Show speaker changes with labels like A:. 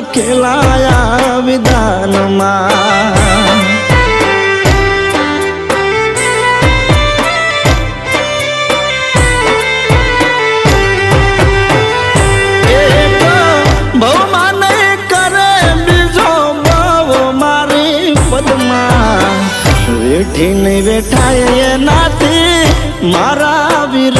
A: લખેલાયા વિધાનમાં એક ભવમાં નહીં કરે બીજો ભાવ મારી પદમાં વેઠી નહીં વેઠાય એનાથી મારા વિરહ